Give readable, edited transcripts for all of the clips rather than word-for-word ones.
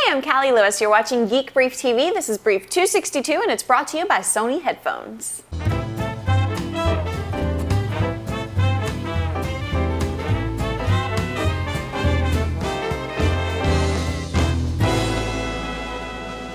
Hey, I'm Callie Lewis. You're watching Geek Brief TV. This is Brief 262, and it's brought to you by Sony headphones.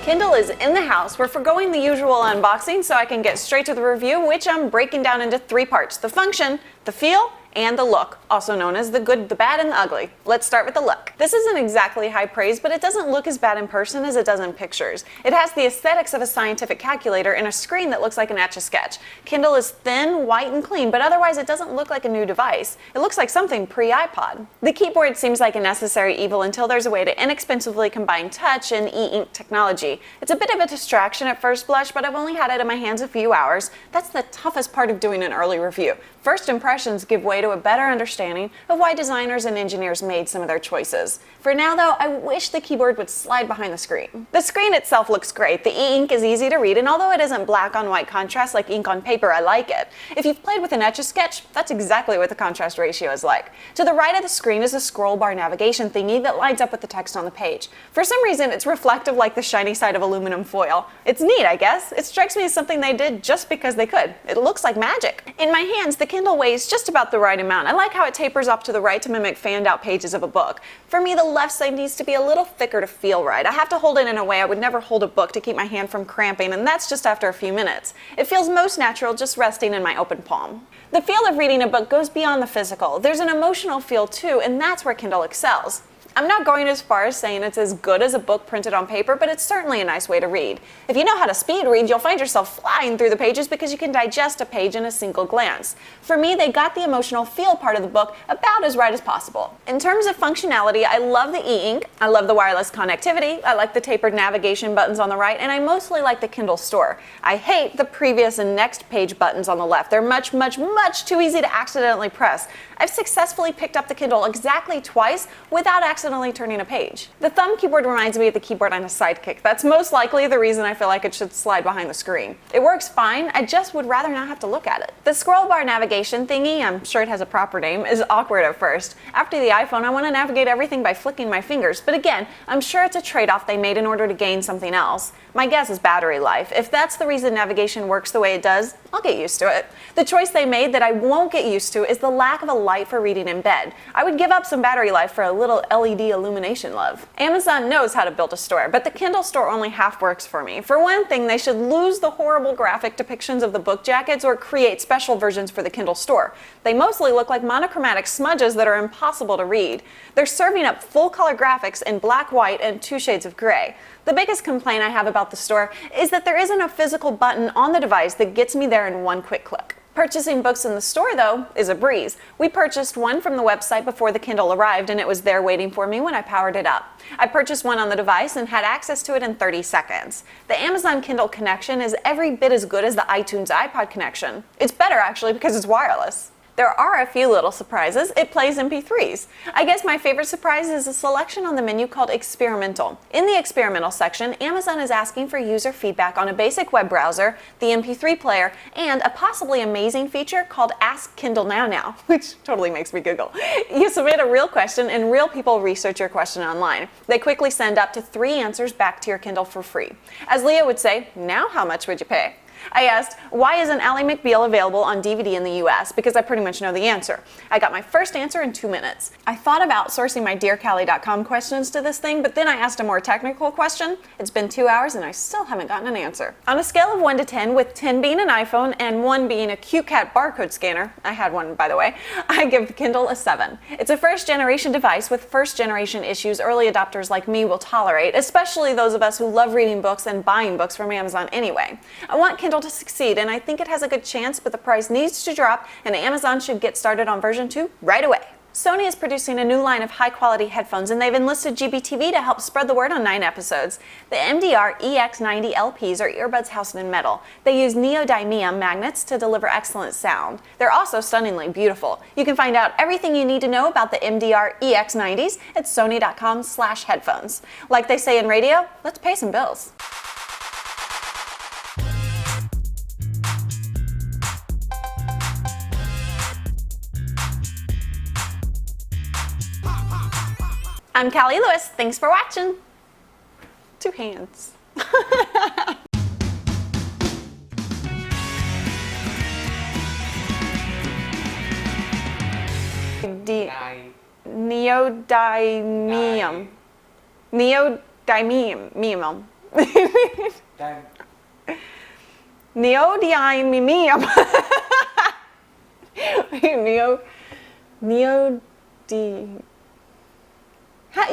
Kindle is in the house. We're forgoing the usual unboxing so I can get straight to the review, which I'm breaking down into three parts: the function, the feel, and the look, also known as the good, the bad, and the ugly. Let's start with the look. This isn't exactly high praise, but it doesn't look as bad in person as it does in pictures. It has the aesthetics of a scientific calculator and a screen that looks like an Etch-a-Sketch. Kindle is thin, white, and clean, but otherwise it doesn't look like a new device. It looks like something pre-iPod. The keyboard seems like a necessary evil until there's a way to inexpensively combine touch and e-ink technology. It's a bit of a distraction at first blush, but I've only had it in my hands a few hours. That's the toughest part of doing an early review. First impressions give way to a better understanding of why designers and engineers made some of their choices. For now though, I wish the keyboard would slide behind the screen. The screen itself looks great. The e-ink is easy to read, and although it isn't black on white contrast like ink on paper, I like it. If you've played with an Etch-a-Sketch, that's exactly what the contrast ratio is like. To the right of the screen is a scroll bar navigation thingy that lines up with the text on the page. For some reason, it's reflective like the shiny side of aluminum foil. It's neat, I guess. It strikes me as something they did just because they could. It looks like magic. In my hands, the Kindle weighs just about the right amount. I like how it tapers off to the right to mimic fanned out pages of a book. For me, the left side needs to be a little thicker to feel right. I have to hold it in a way I would never hold a book to keep my hand from cramping, and that's just after a few minutes. It feels most natural just resting in my open palm. The feel of reading a book goes beyond the physical. There's an emotional feel too, and that's where Kindle excels. I'm not going as far as saying it's as good as a book printed on paper, but it's certainly a nice way to read. If you know how to speed read, you'll find yourself flying through the pages because you can digest a page in a single glance. For me, they got the emotional feel part of the book about as right as possible. In terms of functionality, I love the e-ink, I love the wireless connectivity, I like the tapered navigation buttons on the right, and I mostly like the Kindle Store. I hate the previous and next page buttons on the left. They're much too easy to accidentally press. I've successfully picked up the Kindle exactly twice without accidentally turning a page. The thumb keyboard reminds me of the keyboard on a Sidekick. That's most likely the reason I feel like it should slide behind the screen. It works fine, I just would rather not have to look at it. The scroll bar navigation thingy, I'm sure it has a proper name, is awkward at first. After the iPhone, I want to navigate everything by flicking my fingers, but again, I'm sure it's a trade-off they made in order to gain something else. My guess is battery life. If that's the reason navigation works the way it does, I'll get used to it. The choice they made that I won't get used to is the lack of a light for reading in bed. I would give up some battery life for a little LED illumination love. Amazon knows how to build a store, but the Kindle Store only half works for me. For one thing, they should lose the horrible graphic depictions of the book jackets or create special versions for the Kindle Store. They mostly look like monochromatic smudges that are impossible to read. They're serving up full-color graphics in black, white, and 2 shades of gray. The biggest complaint I have about the store is that there isn't a physical button on the device that gets me there in one quick click. Purchasing books in the store, though, is a breeze. We purchased one from the website before the Kindle arrived, and it was there waiting for me when I powered it up. I purchased one on the device and had access to it in 30 seconds. The Amazon Kindle connection is every bit as good as the iTunes iPod connection. It's better, actually, because it's wireless. There are a few little surprises. It plays MP3s. I guess my favorite surprise is a selection on the menu called Experimental. In the Experimental section, Amazon is asking for user feedback on a basic web browser, the MP3 player, and a possibly amazing feature called Ask Kindle Now, which totally makes me giggle. You submit a real question and real people research your question online. They quickly send up to 3 answers back to your Kindle for free. As Leah would say, now how much would you pay? I asked, why isn't Ally McBeal available on DVD in the US? Because I pretty much know the answer. I got my first answer in 2 minutes. I thought of outsourcing my DearCallie.com questions to this thing, but then I asked a more technical question. It's been 2 hours and I still haven't gotten an answer. On a scale of 1 to 10, with 10 being an iPhone and 1 being a QCat barcode scanner, I had one by the way, I give the Kindle a 7. It's a first-generation device with first-generation issues early adopters like me will tolerate, especially those of us who love reading books and buying books from Amazon anyway. I want Kindle to succeed, and I think it has a good chance, but the price needs to drop, and Amazon should get started on version 2 right away. Sony is producing a new line of high-quality headphones, and they've enlisted GBTV to help spread the word on 9 episodes. The MDR EX90 LPs are earbuds housed in metal. They use neodymium magnets to deliver excellent sound. They're also stunningly beautiful. You can find out everything you need to know about the MDR EX90s at sony.com/headphones. Like they say in radio, let's pay some bills. I'm Callie Lewis. Thanks for watching. 2 hands. Neodymium. Neodymium. Neodymium.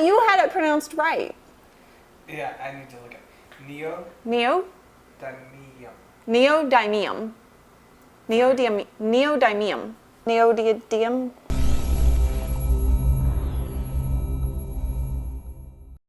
You had it pronounced right. Yeah, I need to look at Neodymium. Neodymium. Neodymium.